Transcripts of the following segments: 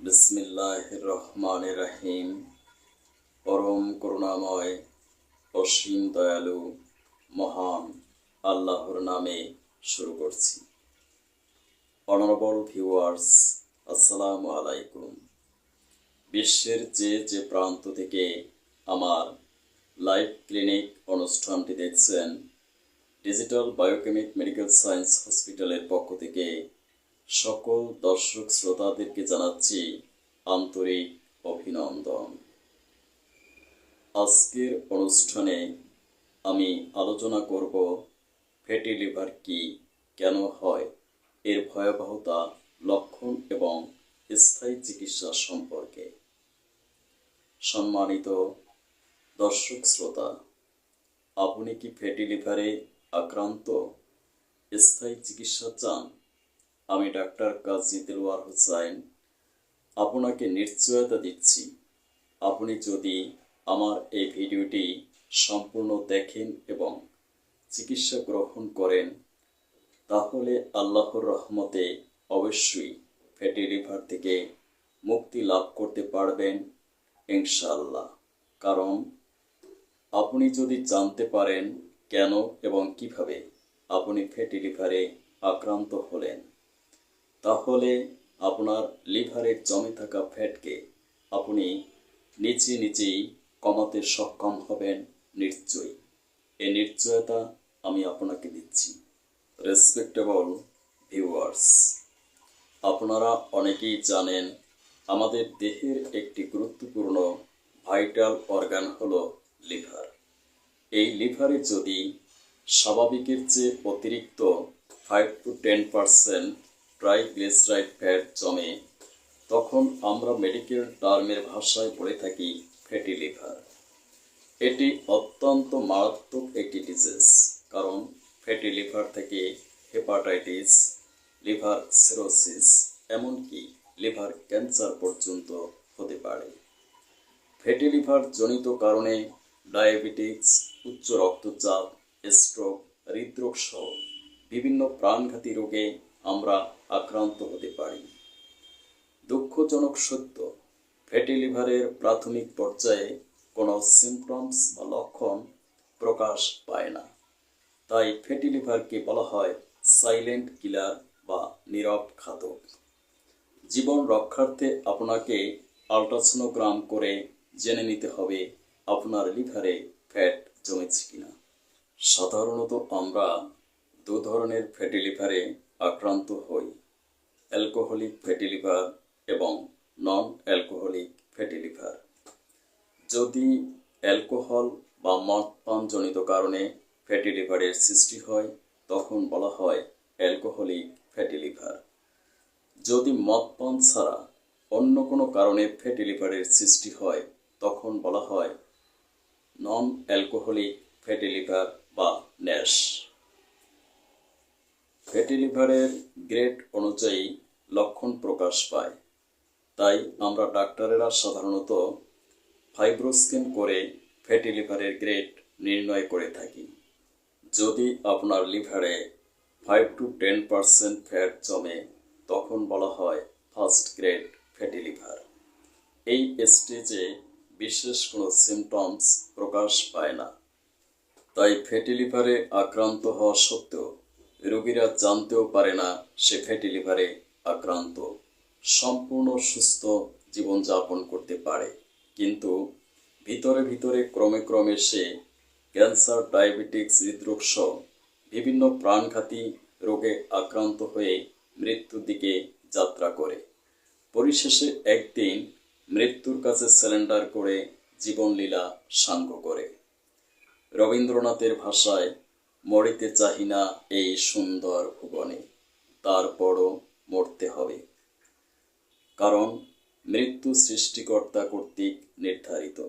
বিসমিল্লাহির রহমানির রহিম। পরম করুণাময় অসীম দয়ালু মহান আল্লাহর নামে শুরু করছি। অনারেবল ভিউয়ার্স, আসসালামু আলাইকুম। বিশ্বের যে প্রান্ত থেকে আমার লাইভ ক্লিনিক অনুষ্ঠানটি দেখছেন, ডিজিটাল বায়োকেমিক মেডিকেল সায়েন্স হসপিটালের পক্ষ থেকে সকল দর্শক শ্রোতাদেরকে জানাচ্ছি আন্তরিক অভিনন্দন। আজকের অনুষ্ঠানে আমি আলোচনা করব ফ্যাটি লিভার কি, কেন হয়, এর ভয়াবহতা, লক্ষণ এবং স্থায়ী চিকিৎসা সম্পর্কে। সম্মানিত দর্শক শ্রোতা, আপনি কি ফ্যাটি লিভারে আক্রান্ত? স্থায়ী চিকিৎসা চান? আমি ডাক্তার কাজী দেলোয়ার হোসাইন আপনাকে নিশ্চয়তা দিচ্ছি, আপনি যদি আমার এই ভিডিওটি সম্পূর্ণ দেখেন এবং চিকিৎসা গ্রহণ করেন, তাহলে আল্লাহর রহমতে অবশ্যই ফ্যাটি লিভার থেকে মুক্তি লাভ করতে পারবেন ইনশাআল্লাহ। কারণ আপনি যদি জানতে পারেন কেন এবং কিভাবে আপনি ফ্যাটি লিভারে আক্রান্ত হলেন, তাহলে আপনার লিভারে জমে থাকা ফ্যাটকে আপনি নিজেই কমাতে সক্ষম হবেন নিশ্চয়ই। এই নিশ্চয়তা আমি আপনাকে দিচ্ছি। রেসপেক্টেবল ভিউয়ার্স, আপনারা অনেকেই জানেন আমাদের দেহের একটি গুরুত্বপূর্ণ ভাইটাল অর্গান হলো লিভার। এই লিভারে যদি স্বাভাবিকের চেয়ে অতিরিক্ত 5 to 10% ট্রাইগ্লিসারাইড ফ্যাট জমে, তখন আমরা মেডিকেল টার্মের ভাষায় বলে থাকি ফ্যাটি লিভার। এটি অত্যন্ত মারাত্মক একটি ডিজিজ, কারণ ফ্যাটি লিভার থেকে হেপাটাইটিস, লিভার সিরোসিস, এমনকি লিভার ক্যান্সার পর্যন্ত হতে পারে। ফ্যাটি লিভার জনিত কারণে ডায়াবেটিস, উচ্চ রক্তচাপ, স্ট্রোক, হৃদরোগ সহ বিভিন্ন প্রাণঘাতী রোগে আমরা আক্রান্ত হতে পারি। দুঃখজনক সত্য, ফ্যাটি লিভারের প্রাথমিক পর্যায়ে কোনো সিমটমস বা লক্ষণ প্রকাশ পায় না। তাই ফ্যাটি লিভারকে বলা হয় সাইলেন্ট কিলার বা নীরব ঘাতক। জীবন রক্ষার্থে আপনাকে আল্ট্রাসোনোগ্রাম করে জেনে নিতে হবে আপনার লিভারে ফ্যাট জমেছে কিনা। সাধারণত আমরা দু ধরনের ফ্যাটি লিভারে আক্রান্ত হই: অ্যালকোহলিক ফ্যাটি লিভার এবং নন অ্যালকোহলিক ফ্যাটি লিভার। যদি অ্যালকোহল বা মদ পানজনিত কারণে ফ্যাটি লিভারের সৃষ্টি হয়, তখন বলা হয় অ্যালকোহলিক ফ্যাটি লিভার। যদি মদ পান ছাড়া অন্য কোনো কারণে ফ্যাটি লিভারের সৃষ্টি হয়, তখন বলা হয় নন অ্যালকোহলিক ফ্যাটি লিভার বা ন্যাশ। ফ্যাটি লিভারের গ্রেড অনুযায়ী লক্ষণ প্রকাশ পায়। তাই আমরা ডাক্তারেরা সাধারণত ফাইব্রোস্ক্যান করে ফ্যাটি লিভারের গ্রেড নির্ণয় করে থাকি। যদি আপনার লিভারে 5 to 10% ফ্যাট জমে, তখন বলা হয় ফার্স্ট গ্রেড ফ্যাটি লিভার। এই স্টেজে বিশেষ কোনো সিমটমস প্রকাশ পায় না। তাই ফ্যাটি লিভারে আক্রান্ত হওয়া সত্ত্বেও রোগীরা জানতেও পারে না সে ফ্যাটি লিভারে আক্রান্ত, সম্পূর্ণ সুস্থ জীবনযাপন করতে পারে। কিন্তু ভিতরে ক্রমে সে ক্যান্সার, ডায়াবেটিস, হৃদরোগ সহ বিভিন্ন প্রাণঘাতী রোগে আক্রান্ত হয়ে মৃত্যুর দিকে যাত্রা করে। পরিশেষে একদিন মৃত্যুর কাছে স্যারেন্ডার করে জীবনলীলা সাঙ্গ করে। রবীন্দ্রনাথের ভাষায়, মরিতে চাহি না এই সুন্দর ভুবনে, তারপরও মরতে হবে। কারণ মৃত্যু সৃষ্টিকর্তা কর্তৃক নির্ধারিত।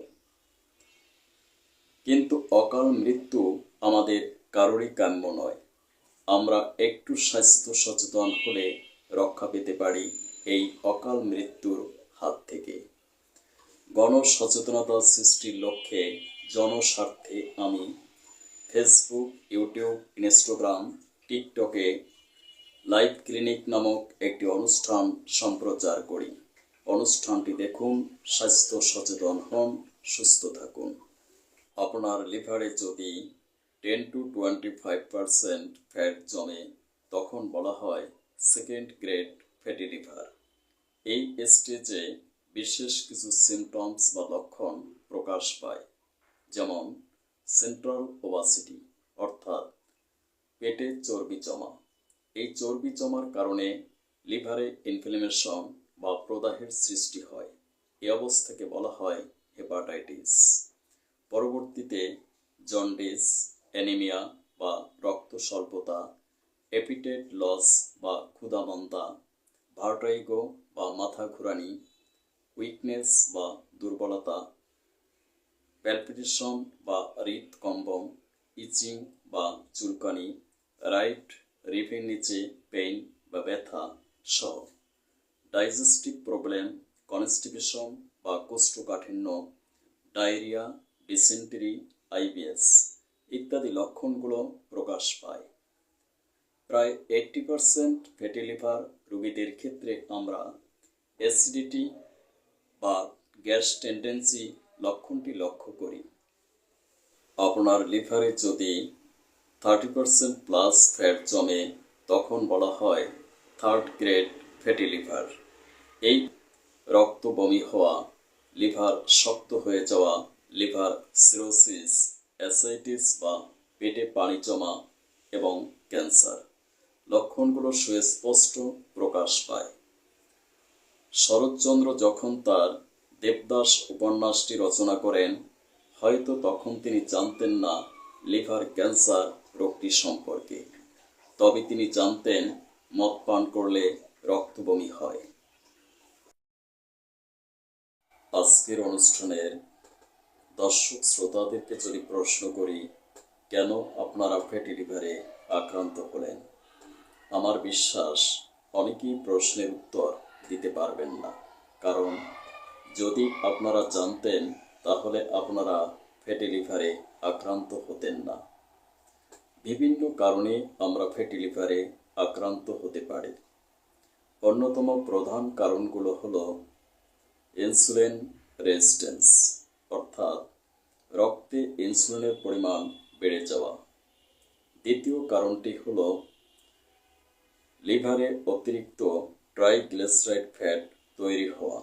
কিন্তু অকাল মৃত্যু আমাদের কারোরই কাম্য নয়। আমরা একটু স্বাস্থ্য সচেতন হলে রক্ষা পেতে পারি এই অকাল মৃত্যুর হাত থেকে। গণসচেতনতা সৃষ্টির লক্ষ্যে জনস্বার্থে আমি ফেসবুক, ইউটিউব, ইনস্টাগ্রাম, টিকটকে লাইভ ক্লিনিক নামক একটি অনুষ্ঠান সম্প্রচার করি। অনুষ্ঠানটি দেখুন, স্বাস্থ্য সচেতন হন, সুস্থ থাকুন। আপনার লিভারে যদি 10 to 25% ফ্যাট জমে তখন বলা হয় সেকেন্ড গ্রেড ফ্যাটি লিভার। এই স্টেজে বিশেষ কিছু সিমটমস বা লক্ষণ প্রকাশ পায়, যেমন সেন্ট্রাল ওবাসিটি অর্থাৎ পেটে চর্বি জমা। এই চর্বি জমার কারণে লিভারে ইনফ্লামেশন বা প্রদাহের সৃষ্টি হয়। এই অবস্থাকে বলা হয় হেপাটাইটিস। পরবর্তীতে জন্ডিস, অ্যানিমিয়া বা রক্ত স্বল্পতা, অ্যাপিটাইট লস বা ক্ষুধামন্দা, ভার্টাইগো বা মাথা ঘুরানি, উইকনেস বা দুর্বলতা, প্যালপিটেশন বা হৃদকম্পন, ইচিং বা চুলকানি, রাইট রিপের নিচে পেইন বা ব্যথা সহ, ডাইজেস্টিভ প্রবলেম, কনস্টিপেশন বা কোষ্ঠকাঠিন্য, ডায়রিয়া, ডিসেন্টারি, আইবিএস ইত্যাদি লক্ষণগুলো প্রকাশ পায়। প্রায় 80% ফ্যাটি লিভার রোগীদের ক্ষেত্রে আমরা অ্যাসিডিটি বা গ্যাস টেন্ডেন্সি লক্ষণটি লক্ষ্য করি। আপনার লিভারে যদি 30% প্লাস ফ্যাট জমে তখন বলা হয় থার্ড গ্রেড ফ্যাটি লিভার। এই রক্ত বমি হওয়া, লিভার শক্ত হয়ে যাওয়া, লিভার সিরোসিস, অ্যাসাইটিস বা পেটে পানি জমা এবং ক্যান্সার লক্ষণগুলো সুস্পষ্ট প্রকাশ পায়। শরৎচন্দ্র যখন তার দেবদাস উপন্যাসটি রচনা করেন, হয়তো তখন তিনি জানতেন না লিভার ক্যান্সার রোগটি সম্পর্কে, তবে তিনি জানতেন মদ পান করলে রক্ত বমি হয়। আজকের অনুষ্ঠানের দর্শক শ্রোতাদেরকে যদি প্রশ্ন করি, কেন আপনারা ফ্যাটি লিভারে আক্রান্ত হলেন, আমার বিশ্বাস অনেকেই প্রশ্নের উত্তর দিতে পারবেন না। কারণ যদি আপনারা জানতেন তাহলে আপনারা ফ্যাটি লিভারে আক্রান্ত হতেন না। বিভিন্ন কারণে আমরা ফ্যাটি লিভারে আক্রান্ত হতে পারি। অন্যতম প্রধান কারণগুলো হলো ইনসুলিন রেজিস্ট্যান্স অর্থাৎ রক্তে ইনসুলিনের পরিমাণ বেড়ে যাওয়া। দ্বিতীয় কারণটি হলো লিভারে অতিরিক্ত ট্রাইগ্লিসারাইড ফ্যাট তৈরি হওয়া।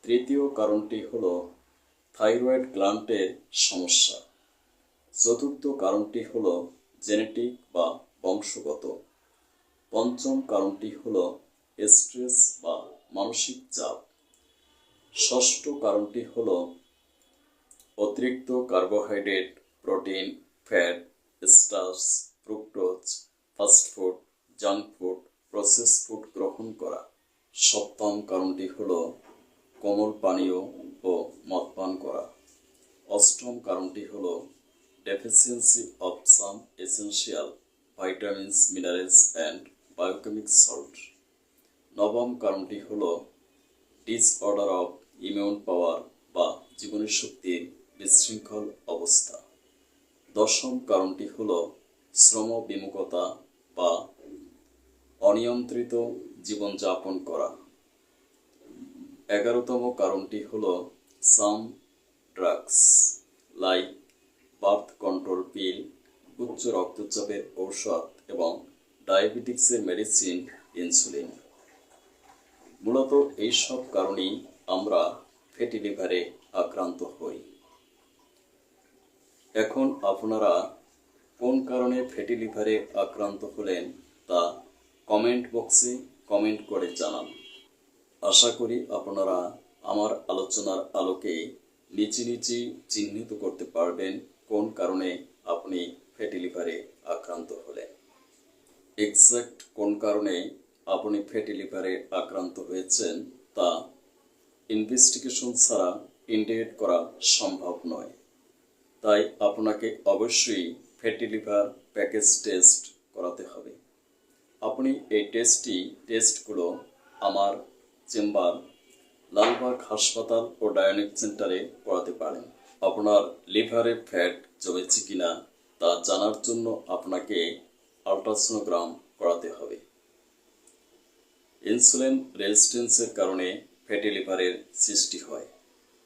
তৃতীয় কারণটি হলো থাইরয়েড গ্ল্যান্ডের সমস্যা। চতুর্থ কারণটি হলো জেনেটিক বা বংশগত। পঞ্চম কারণটি হলো স্ট্রেস বা মানসিক চাপ। ষষ্ঠ কারণটি হলো অতিরিক্ত carbohydrate, protein, fat, starch, fructose, fast food, junk food, process food গ্রহণ করা। সপ্তম কারণটি হলো কোমল পানীয় ও মদ পান করা। অষ্টম কারণটি হলো deficiency of some essential vitamins, minerals and biochemic salt. নবম কারণটি হলো ডিসঅর্ডার অফ ইমিউন পাওয়ার বা জীবনী শক্তির বিশৃঙ্খল অবস্থা। দশম কারণটি হলো শ্রম বিমুখতা বা অনিয়ন্ত্রিত জীবনযাপন করা। 11তম কারণটি হলো some drugs like birth control পিল, উচ্চ রক্তচাপের ঔষধ এবং ডায়াবেটিক্সের মেডিসিন, ইনসুলিন। মূলত এইসব কারণেই আমরা ফ্যাটি লিভারে আক্রান্ত হই। এখন আপনারা কোন কারণে ফ্যাটি লিভারে আক্রান্ত হলেন তা কমেন্ট বক্সে কমেন্ট করে জানান। আশা করি আপনারা আমার আলোচনার আলোকে নিচে চিহ্নিত করতে পারবেন কোন কারণে আপনি ফ্যাটি লিভারে আক্রান্ত হলেন। এক্সাক্ট কোন কারণে আপনি ফ্যাটি লিভারে আক্রান্ত হয়েছেন তা ইনভেস্টিগেশন ছাড়া ইন্ডিকেট করা সম্ভব নয়। তাই আপনাকে অবশ্যই ফ্যাটি লিভার প্যাকেজ টেস্ট করাতে হবে। আপনি এই টেস্টগুলো আমার চেম্বার, লালবাগ হাসপাতাল ও ডায়াগনস্টিক সেন্টারে করাতে পারেন। আপনার লিভারে ফ্যাট জমেছে কিনা তা জানার জন্য আপনাকে আল্ট্রাসোনোগ্রাম করাতে হবে। ইনসুলিন রেজিস্ট্যান্সের কারণে ফ্যাটি লিভারের সৃষ্টি হয়।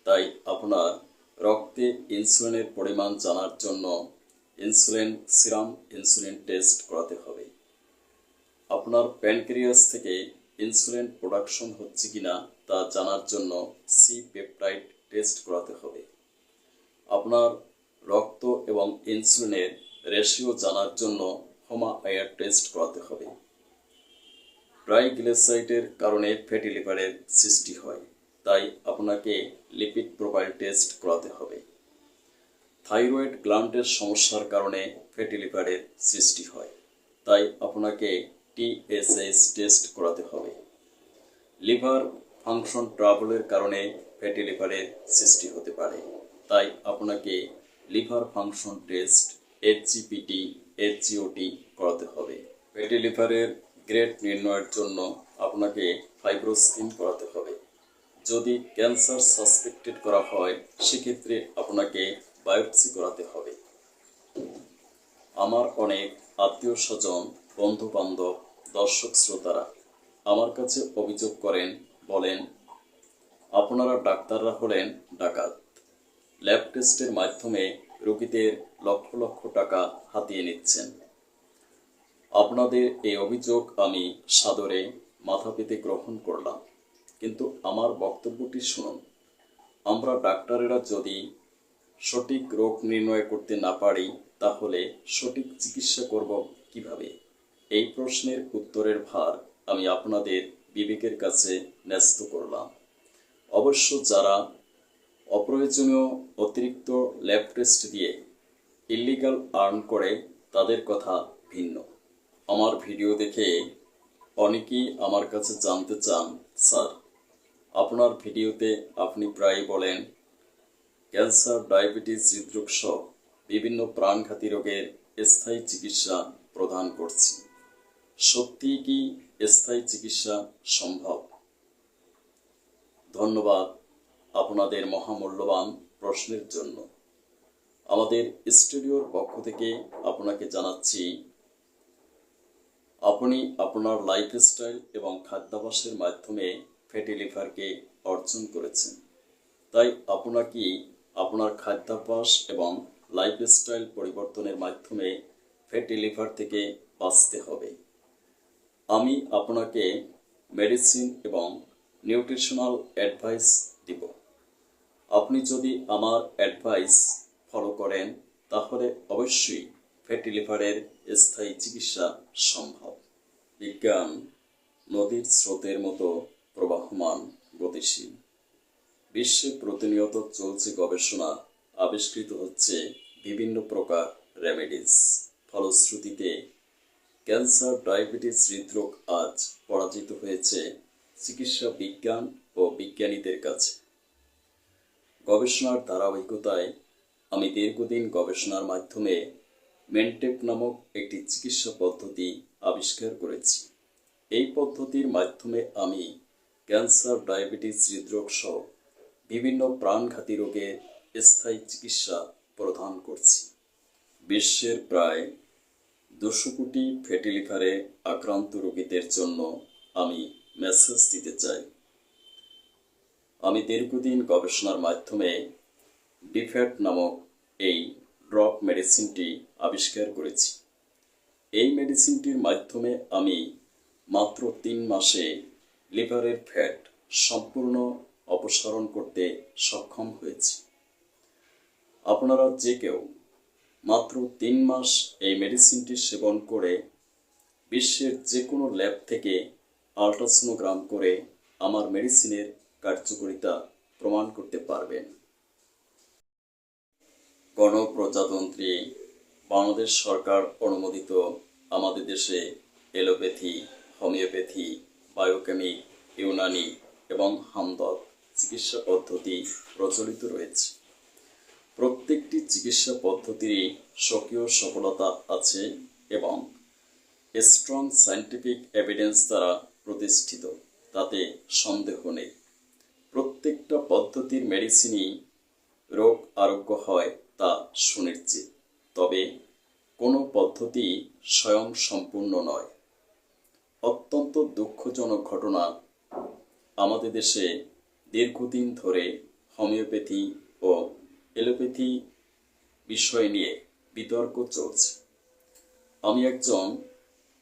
তাই আপনার রক্তে ইনসুলিনের পরিমাণ জানার জন্য ইনসুলিন সিরাম ইনসুলিন টেস্ট করাতে হবে। আপনার প্যানক্রিয়াস থেকে ইনসুলিন প্রোডাকশন হচ্ছে কিনা তা জানার জন্য সি পেপটাইড টেস্ট করাতে হবে। আপনার রক্ত এবং ইনসুলিনের রেশিও জানার জন্য হোমা আয়ার টেস্ট করাতে হবে। ট্রাইগ্লিসারাইডের কারণে ফ্যাটি লিভারের সৃষ্টি হয়, তাই আপনাকে লিপিড প্রোফাইল টেস্ট করাতে হবে। থাইরয়েড গ্ল্যান্ডের সমস্যার কারণে ফ্যাটি লিভারের সৃষ্টি হয়, তাই আপনাকে টিএসএইচ টেস্ট করাতে হবে। লিভার ফাংশন ট্রাবলের কারণে ফ্যাটি লিভারের সৃষ্টি হতে পারে, তাই আপনাকে লিভার ফাংশন টেস্ট এইচজিপিটি এইচজিওটি করাতে হবে। ফ্যাটি লিভারের গ্রেড নির্ণয়ের জন্য আপনাকে ফাইব্রোস্ক্যান করাতে হবে। যদি ক্যান্সার সাসপেক্টেড করা হয় সেক্ষেত্রে আপনাকে বায়োপসি করাতে হবে। আমার অনেক আত্মীয় স্বজন, বন্ধু বান্ধব, দর্শক শ্রোতারা আমার কাছে অভিযোগ করেন, বলেন আপনারা ডাক্তাররা হলেন ডাকাত। ল্যাব টেস্টের মাধ্যমে রোগীদের লক্ষ লক্ষ টাকা হাতিয়ে নিচ্ছেন। আপনাদের এই অভিযোগ আমি সাদরে মাথা পেতে গ্রহণ করলাম, কিন্তু আমার বক্তব্যটি শুনুন। আমরা ডাক্তারেরা যদি সঠিক রোগ নির্ণয় করতে না পারি তাহলে সঠিক চিকিৎসা করব কিভাবে? এই প্রশ্নের উত্তরের ভার আমি আপনাদের বিবেকের কাছে ন্যস্ত করলাম। অবশ্য যারা অপ্রয়োজনীয় অতিরিক্ত ল্যাব টেস্ট দিয়ে ইল্লিগাল আর্ন করে তাদের কথা ভিন্ন। আমার ভিডিও দেখে অনেকেই আমার কাছে জানতে চান, স্যার আপনার ভিডিওতে আপনি প্রায় বলেন ক্যান্সার, ডায়াবেটিস, হৃদরোগ সহ বিভিন্ন প্রাণঘাতী রোগের স্থায়ী চিকিৎসা প্রদান করছি। সত্যিই কি স্থায়ী চিকিৎসা সম্ভব? ধন্যবাদ আপনাদের মহামূল্যবান প্রশ্নের জন্য। আমাদের স্টুডিওর পক্ষ থেকে আপনাকে জানাচ্ছি, আপনি আপনার লাইফস্টাইল এবং খাদ্যাভ্যাসের মাধ্যমে ফ্যাটি লিভারকে অর্জন করেছেন। তাই আপনাকে আপনার খাদ্যাভ্যাস এবং লাইফস্টাইল পরিবর্তনের মাধ্যমে ফ্যাটি লিভার থেকে বাঁচতে হবে। আমি আপনাকে মেডিসিন এবং নিউট্রিশনাল অ্যাডভাইস দিব। আপনি যদি আমার অ্যাডভাইস ফলো করেন তাহলে অবশ্যই ফ্যাটি লিভারের স্থায়ী চিকিৎসা সম্ভব। বিজ্ঞান নদীর স্রোতের মতো প্রবাহমান, গতিশীল। বিশ্বে প্রতিনিয়ত চলছে গবেষণা, আবিষ্কৃত হচ্ছে বিভিন্ন প্রকার রেমেডিস। ফলশ্রুতিতে ক্যান্সার, ডায়াবেটিস, হৃদরোগ আজ পরাজিত হয়েছে চিকিৎসা বিজ্ঞান ও বিজ্ঞানীদের কাছে। গবেষণার ধারাবাহিকতায় আমি দীর্ঘদিন গবেষণার মাধ্যমে মেনটেপ নামক একটি চিকিৎসা পদ্ধতি আবিষ্কার করেছি। এই পদ্ধতির মাধ্যমে আমি ক্যান্সার, ডায়াবেটিস, হৃদরোগ সহ বিভিন্ন প্রাণঘাতী রোগের স্থায়ী চিকিৎসা প্রদান করছি। বিশ্বের প্রায় 200 কোটি ফ্যাটি লিভারে আক্রান্ত রোগীদের জন্য আমি মেসেজ দিতে চাই। আমি দীর্ঘদিন গবেষণার মাধ্যমে ডিফ্যাট নামক এই ড্রপ মেডিসিনটি আবিষ্কার করেছি। এই মেডিসিনটির মাধ্যমে আমি মাত্র 3 মাসে লিভারের ফ্যাট সম্পূর্ণ অপসারণ করতে সক্ষম হয়েছি। আপনারা যে কেউ মাত্র 3 মাস এই মেডিসিনটি সেবন করে বিশ্বের যে কোনো ল্যাব থেকে আল্ট্রাসোনোগ্রাম করে আমার মেডিসিনের কার্যকারিতা প্রমাণ করতে পারবেন। গণপ্রজাতন্ত্রী বাংলাদেশ সরকার অনুমোদিত আমাদের দেশে এলোপ্যাথি, হোমিওপ্যাথি, বায়োকেমিক, ইউনানি এবং হামদর্দ চিকিৎসা পদ্ধতি প্রচলিত রয়েছে। প্রত্যেকটি চিকিৎসা পদ্ধতিরই স্বকীয় সফলতা আছে এবং স্ট্রং সায়েন্টিফিক এভিডেন্স দ্বারা প্রতিষ্ঠিত, তাতে সন্দেহ নেই। প্রত্যেকটা পদ্ধতির মেডিসিনই রোগ আরোগ্য হয় তা সুনিশ্চিত, তবে কোনো পদ্ধতি স্বয়ং সম্পূর্ণ নয়। অত্যন্ত দুঃখজনক ঘটনা, আমাদের দেশে দীর্ঘদিন ধরে হোমিওপ্যাথি ও এলোপ্যাথি বিষয় নিয়ে বিতর্ক চলছে। আমি একজন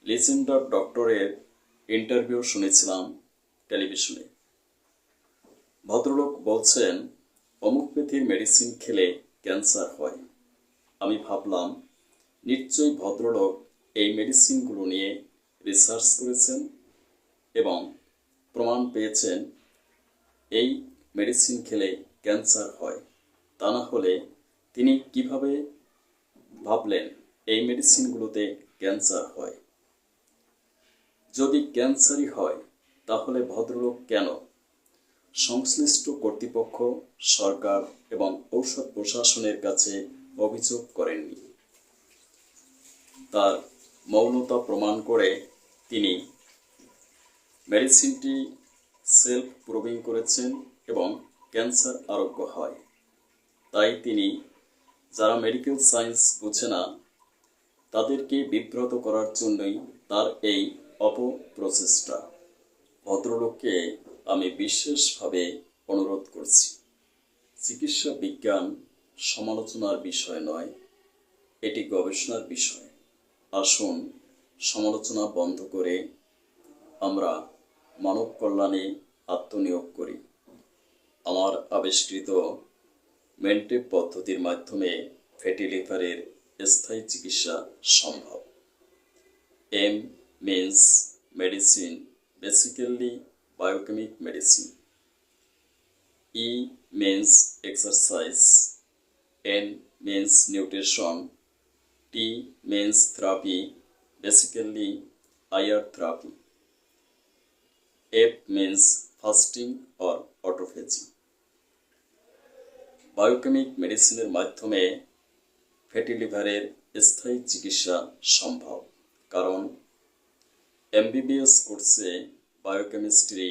লিজেন্ডার ডক্টরের ইন্টারভিউ শুনেছিলাম টেলিভিশনে। ভদ্রলোক বলছেন হোমিওপ্যাথির মেডিসিন খেলে ক্যান্সার হয়। আমি ভাবলাম নিশ্চয়ই ভদ্রলোক এই মেডিসিনগুলো নিয়ে রিসার্চ করেছেন এবং প্রমাণ পেয়েছেন এই মেডিসিন খেলে ক্যান্সার হয়। তা না হলে তিনি কিভাবে ভাবলেন এই মেডিসিনগুলোতে ক্যান্সার হয়? যদি ক্যান্সারই হয় তাহলে ভদ্রলোক কেন সংশ্লিষ্ট কর্তৃপক্ষ, সরকার এবং ঔষধ প্রশাসনের কাছে অভিযোগ করেননি? তার মৌনতা প্রমাণ করে তিনি মেডিসিনটি সেলফ প্রুভিং করেছেন এবং ক্যান্সার আরোগ্য হয়। তাই তিনি যারা মেডিকেল সায়েন্স বুঝে না তাদেরকে বিব্রত করার জন্যই তার এই অপপ্রচেষ্টা। ভদ্রলোককে আমি বিশেষভাবে অনুরোধ করছি, চিকিৎসা বিজ্ঞান সমালোচনার বিষয় নয়, এটি গবেষণার বিষয়। আসুন সমালোচনা বন্ধ করে আমরা মানব কল্যাণে আত্মনিয়োগ করি। আমার আবিষ্কৃত মেন্টেপ পদ্ধতির মাধ্যমে ফ্যাটি লিভারের স্থায়ী চিকিৎসা সম্ভব। M means medicine, basically biochemic medicine. E means exercise. N means nutrition. T means therapy, basically IR therapy. F means fasting or autophagy. Biochemic মেডিসিনের মাধ্যমে ফ্যাটি লিভারের স্থায়ী চিকিৎসা সম্ভব, কারণ MBBS কোর্সে বায়োকেমিস্ট্রি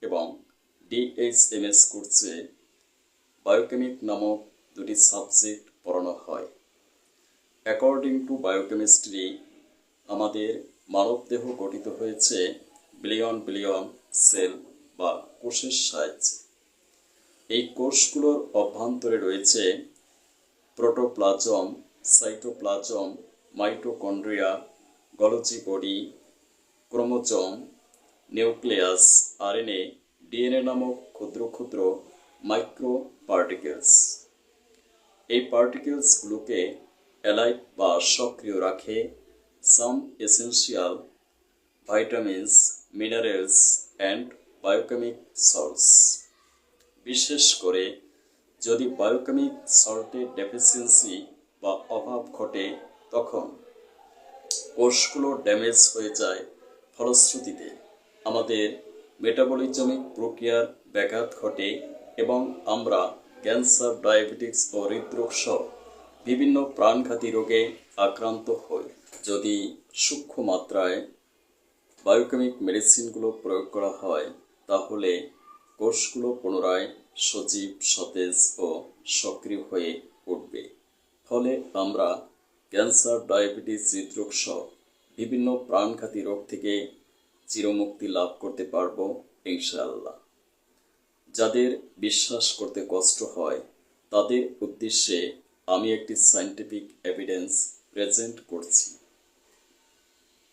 এবং DHMS কোর্সে বায়োকেমিক নামক দুটি সাবজেক্ট পড়ানো হয়। অ্যাকর্ডিং টু বায়োকেমিস্ট্রি, আমাদের মানবদেহ গঠিত হয়েছে বিলিয়ন বিলিয়ন সেল বা কোষের সাহায্যে। এই কোষগুলোর অভ্যন্তরে রয়েছে protoplasm, cytoplasm, mitochondria, Golgi body, chromosome, nucleus, RNA, DNA নামক ক্ষুদ্র ক্ষুদ্র মাইক্রো পার্টিকেলস। এই পার্টিকেলসগুলোকে অ্যালাইভ বা সক্রিয় রাখে some essential vitamins, minerals and biochemic salts. বিশেষ করে যদি বায়োকেমিক সল্টের ডেফিসিয়েন্সি বা অভাব ঘটে তখন কোষগুলো ড্যামেজ হয়ে যায়। ফলশ্রুতিতে আমাদের মেটাবলিজমিক প্রক্রিয়ার ব্যাঘাত ঘটে এবং আমরা ক্যান্সার, ডায়াবেটিস ও হৃদরোগ সহ বিভিন্ন প্রাণঘাতী রোগে আক্রান্ত হই। যদি সূক্ষ্ম মাত্রায় বায়োকেমিক মেডিসিনগুলো প্রয়োগ করা হয় তাহলে কোষগুলো পুনরায় সজীব, সতেজ ও সক্রিয় হয়ে উঠবে। ফলে আমরা ক্যান্সার, ডায়াবেটিস, হৃদরোগ সহ বিভিন্ন প্রাণঘাতী রোগ থেকে চিরমুক্তি লাভ করতে পারব ইনশাআল্লাহ। যাদের বিশ্বাস করতে কষ্ট হয় তাদের উদ্দেশ্যে আমি একটি সায়েন্টিফিক এভিডেন্স প্রেজেন্ট করছি।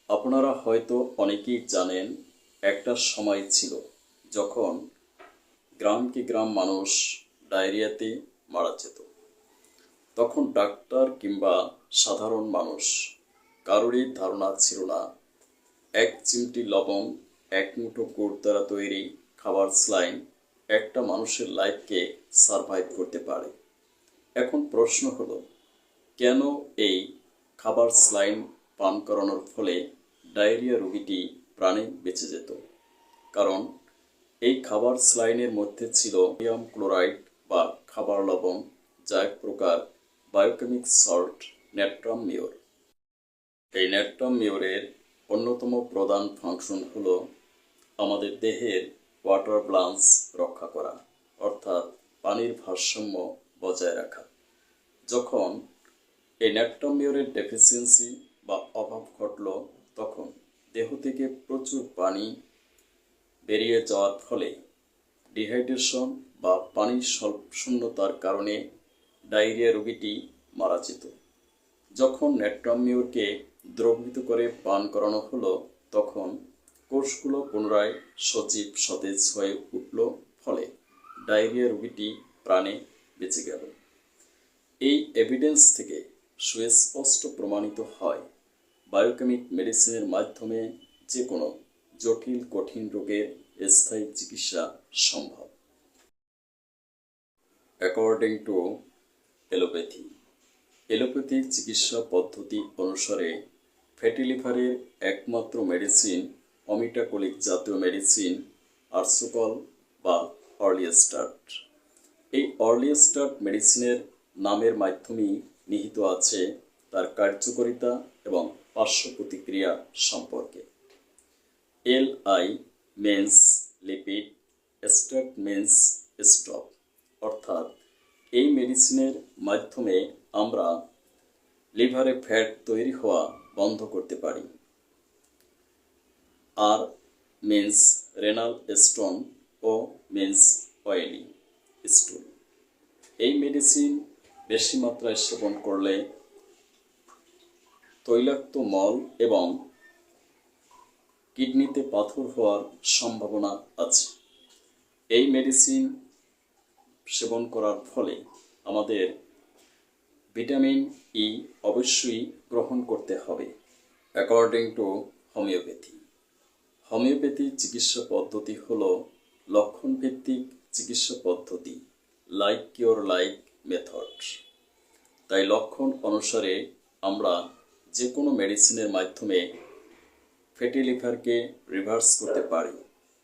আপনারা হয়তো অনেকেই জানেন, একটা সময় ছিল যখন গ্রামকে গ্রাম মানুষ ডায়রিয়াতে মারা যেত। তখন ডাক্তার কিংবা সাধারণ মানুষ কারোরই ধারণা ছিল না এক চিমটি লবণ, এক মুঠো গুড় দ্বারা তৈরি খাবার স্যালাইন একটা মানুষের লাইফকে সারভাইভ করতে পারে। এখন প্রশ্ন হলো, কেন এই খাবার স্যালাইন পান করানোর ফলে ডায়রিয়া রোগীটি প্রাণে বেঁচে যেত? কারণ এই খাবার স্যালাইনের মধ্যে ছিল সোডিয়াম ক্লোরাইড বা খাবার লবণ, যা এক প্রকার বায়োকেমিক সল্ট, নেট্রাম মিওর। এই নেট্রাম মিওরের অন্যতম প্রধান ফাংশন হলো আমাদের দেহের ওয়াটার ব্যালেন্স রক্ষা করা, অর্থাৎ পানির ভারসাম্য বজায় রাখা। যখন এই নেট্রাম মিওরের ডেফিসিয়েন্সি বা অভাব ঘটল তখন দেহ থেকে প্রচুর পানি বেরিয়ে যাওয়ার ফলে ডিহাইড্রেশন বা পানির শূন্যতার কারণে ডায়রিয়া রোগীটি মারা যেত। যখন নেট্রামিওরকে দ্রবীভূত করে পান করানো হলো, তখন কোষগুলো পুনরায় সজীব সতেজ হয়ে উঠল, ফলে ডায়রিয়া রোগীটি প্রাণে বেঁচে গেল। এই এভিডেন্স থেকে সুস্পষ্ট প্রমাণিত হয় বায়োকেমিক মেডিসিনের মাধ্যমে যে কোনো জটিল কঠিন রোগের স্থায়ী চিকিৎসা সম্ভব। অ্যাকর্ডিং টু এলোপ্যাথি, এলোপ্যাথিক চিকিৎসা পদ্ধতি অনুসারে ফ্যাটি লিভারের একমাত্র মেডিসিন অমিটাকোলিক জাতীয় মেডিসিন আর্সোকল বা আর্লি স্টার্ট। এই আর্লি স্টার্ট মেডিসিনের নামের মাধ্যমেই নিহিত আছে তার কার্যকারিতা এবং পার্শ্ব প্রতিক্রিয়া সম্পর্কে। LI means lipid, start means stop, অর্থাৎ এই মেডিসিনের মাধ্যমে আমরা লিভারে ফ্যাট তৈরি হওয়া বন্ধ করতে পারি। আর means রেনাল স্টোন ও means অয়েলি স্টুল। এই মেডিসিন বেশি মাত্রায় সেবন করলে তৈলাক্ত মল এবং কিডনিতে পাথর হওয়ার সম্ভাবনা আছে। এই মেডিসিন সেবন করার ফলে আমাদের ভিটামিন ই অবশ্যই গ্রহণ করতে হবে। অ্যাকর্ডিং টু হোমিওপ্যাথি, হোমিওপ্যাথি চিকিৎসা পদ্ধতি হল লক্ষণভিত্তিক চিকিৎসা পদ্ধতি, লাইক কিওর লাইক মেথড। তাই লক্ষণ অনুসারে আমরা যে কোনো মেডিসিনের মাধ্যমে ফ্যাটি লিভারকে রিভার্স করতে পারি,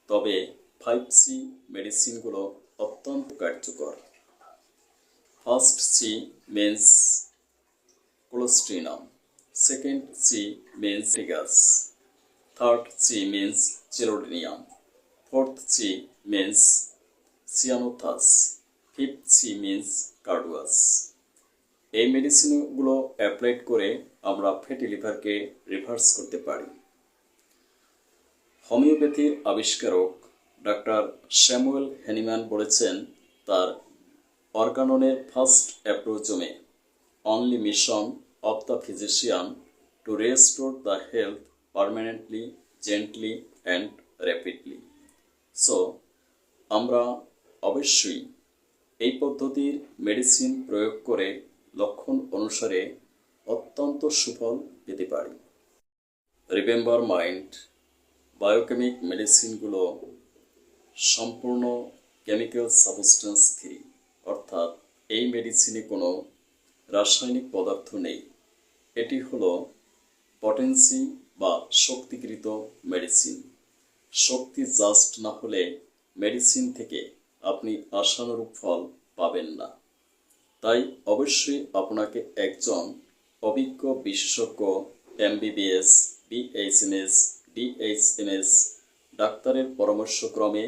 তবে 5C মেডিসিনগুলো অত্যন্ত কার্যকর। First C means colostrinum, second C means trigas, third C means chelidonium, fourth C means cyanothus, fifth C means carduus। এই মেডিসিনগুলো অ্যাপ্লাই করে আমরা ফ্যাটি লিভারকে রিভার্স করতে পারি। হোমিওপ্যাথির আবিষ্কারক ডাক্তার স্যামুয়েল হ্যানিম্যান বলেছেন তার অর্গাননের ফার্স্ট অ্যাপ্রোচমে, only mission of the physician to restore the health permanently, gently and rapidly. So আমরা অবশ্যই এই পদ্ধতির মেডিসিন প্রয়োগ করে লক্ষণ অনুসারে অত্যন্ত সুফল পেতে পারি। রিমেম্বার মাইন্ড, বায়োকেমিক মেডিসিনগুলো সম্পূর্ণ কেমিক্যাল সাবস্টেন্স ফ্রি, অর্থাৎ এই মেডিসিনে কোনো রাসায়নিক পদার্থ নেই। এটি হলো পটেন্সি বা শক্তিকৃত মেডিসিন। শক্তি জাস্ট না হলে মেডিসিন থেকে আপনি আশানুরূপ ফল পাবেন না। তাই অবশ্যই আপনাকে একজন অভিজ্ঞ বিশেষজ্ঞ MBBS, BHMS, DHMS ডাক্তারের পরামর্শক্রমে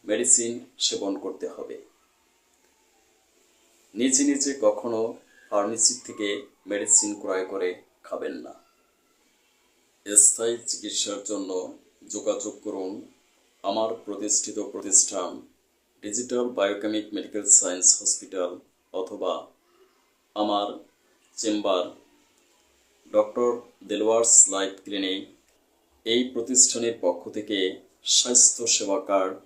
মেডিসিন সেবন করতে হবে। নিজে নিজে কখনো ফার্মেসি থেকে মেডিসিন ক্রয় করে খাবেন না। স্থায়ী চিকিৎসার জন্য যোগাযোগ করুন আমার প্রতিষ্ঠিত প্রতিষ্ঠান digital biochemic medical science hospital অথবা আমার চেম্বার ডক্টর দেলওয়ার্স লাইফ ক্লিনিক। এই প্রতিষ্ঠানের পক্ষ থেকে স্বাস্থ্য সেবা কার্ড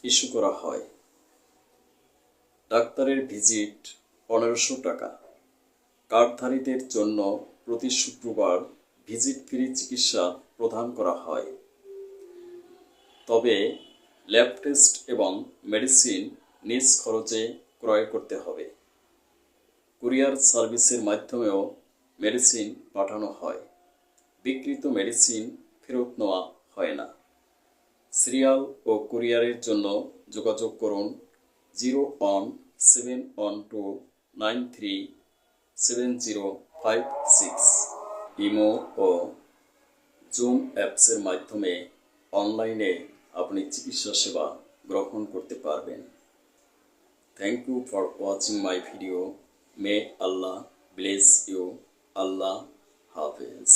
ইস্যু করা হয়। ডাক্তারের ভিজিট 1500 টাকা। কার্ডধারীদের জন্য প্রতি শুক্রবার ভিজিট ফ্রি চিকিৎসা প্রদান করা হয়। তবে ল্যাব টেস্ট এবং মেডিসিন নিজ খরচে ক্রয় করতে হবে। কুরিয়ার সার্ভিসের মাধ্যমেও মেডিসিন পাঠানো হয়। বিক্রিত মেডিসিন ফেরত নেওয়া হয় না। সিরিয়াল ও কুরিয়ারের জন্য যোগাযোগ করুন 01712937056। ইমো ও জুম অ্যাপসের মাধ্যমে অনলাইনে আপনি চিকিৎসা সেবা গ্রহণ করতে পারবেন। Thank you for watching my video. May Allah bless you. আল্লাহ হাফেজ।